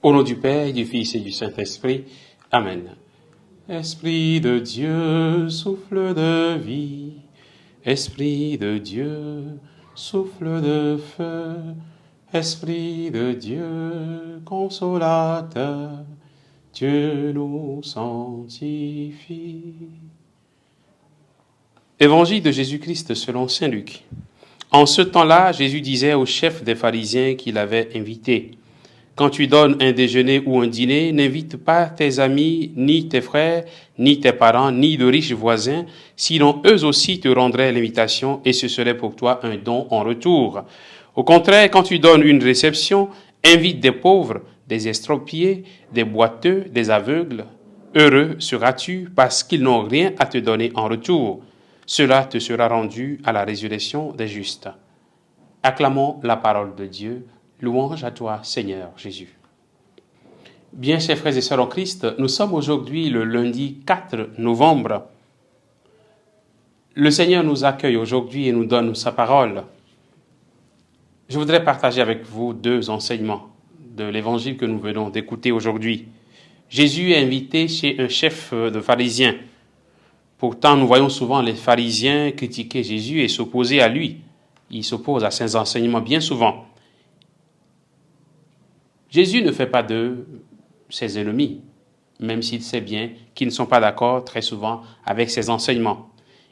Au nom du Père, du Fils et du Saint-Esprit. Amen. Esprit de Dieu, souffle de vie. Esprit de Dieu, souffle de feu. Esprit de Dieu, consolateur, Dieu nous sanctifie. Évangile de Jésus-Christ selon saint Luc. En ce temps-là, Jésus disait au chef des pharisiens qu'il avait invités: quand tu donnes un déjeuner ou un dîner, n'invite pas tes amis, ni tes frères, ni tes parents, ni de riches voisins, sinon eux aussi te rendraient l'invitation et ce serait pour toi un don en retour. Au contraire, quand tu donnes une réception, invite des pauvres, des estropiés, des boiteux, des aveugles. Heureux seras-tu parce qu'ils n'ont rien à te donner en retour. Cela te sera rendu à la résurrection des justes. Acclamons la parole de Dieu. Louange à toi, Seigneur Jésus. Bien, chers frères et sœurs en Christ, nous sommes aujourd'hui le lundi 4 novembre. Le Seigneur nous accueille aujourd'hui et nous donne sa parole. Je voudrais partager avec vous deux enseignements de l'évangile que nous venons d'écouter aujourd'hui. Jésus est invité chez un chef de pharisiens. Pourtant, nous voyons souvent les pharisiens critiquer Jésus et s'opposer à lui. Ils s'opposent à ses enseignements bien souvent. Jésus ne fait pas d'eux ses ennemis, même s'il sait bien qu'ils ne sont pas d'accord très souvent avec ses enseignements.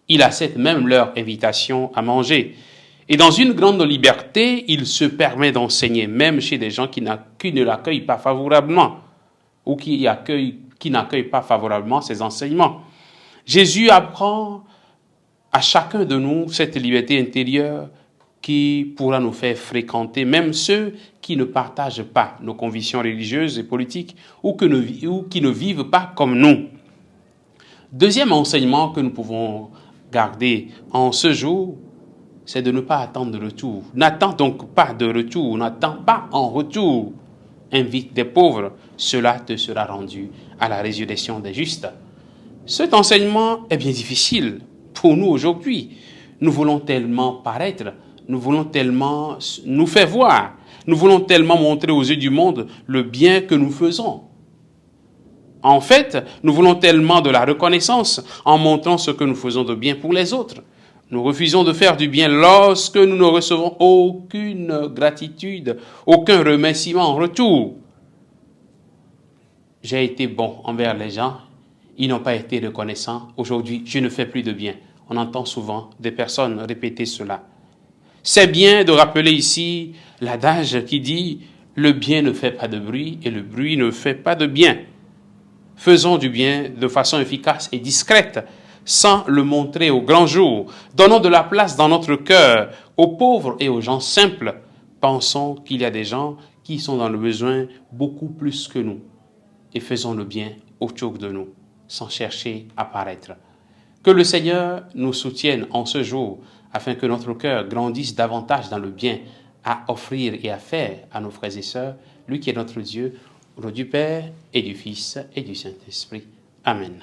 Il accepte même leur invitation à manger. Et dans une grande liberté, il se permet d'enseigner, même chez des gens qui ne l'accueillent pas favorablement, ou qui n'accueillent pas favorablement ses enseignements. Jésus apprend à chacun de nous cette liberté intérieure qui pourra nous faire fréquenter même ceux qui ne partagent pas nos convictions religieuses et politiques ou qui ne vivent pas comme nous. Deuxième enseignement que nous pouvons garder en ce jour, c'est de ne pas attendre de retour. N'attends donc pas de retour, n'attends pas en retour. Invite des pauvres, cela te sera rendu à la résurrection des justes. Cet enseignement est bien difficile pour nous aujourd'hui. Nous voulons tellement paraître, nous voulons tellement nous faire voir, nous voulons tellement montrer aux yeux du monde le bien que nous faisons. En fait, nous voulons tellement de la reconnaissance en montrant ce que nous faisons de bien pour les autres. Nous refusons de faire du bien lorsque nous ne recevons aucune gratitude, aucun remerciement en retour. J'ai été bon envers les gens, ils n'ont pas été reconnaissants. Aujourd'hui, je ne fais plus de bien. On entend souvent des personnes répéter cela. C'est bien de rappeler ici l'adage qui dit « le bien ne fait pas de bruit et le bruit ne fait pas de bien ». Faisons du bien de façon efficace et discrète, sans le montrer au grand jour. Donnons de la place dans notre cœur aux pauvres et aux gens simples. Pensons qu'il y a des gens qui sont dans le besoin beaucoup plus que nous. Et faisons le bien autour de nous, sans chercher à paraître. Que le Seigneur nous soutienne en ce jour, afin que notre cœur grandisse davantage dans le bien à offrir et à faire à nos frères et sœurs, lui qui est notre Dieu, au nom du Père et du Fils et du Saint-Esprit. Amen.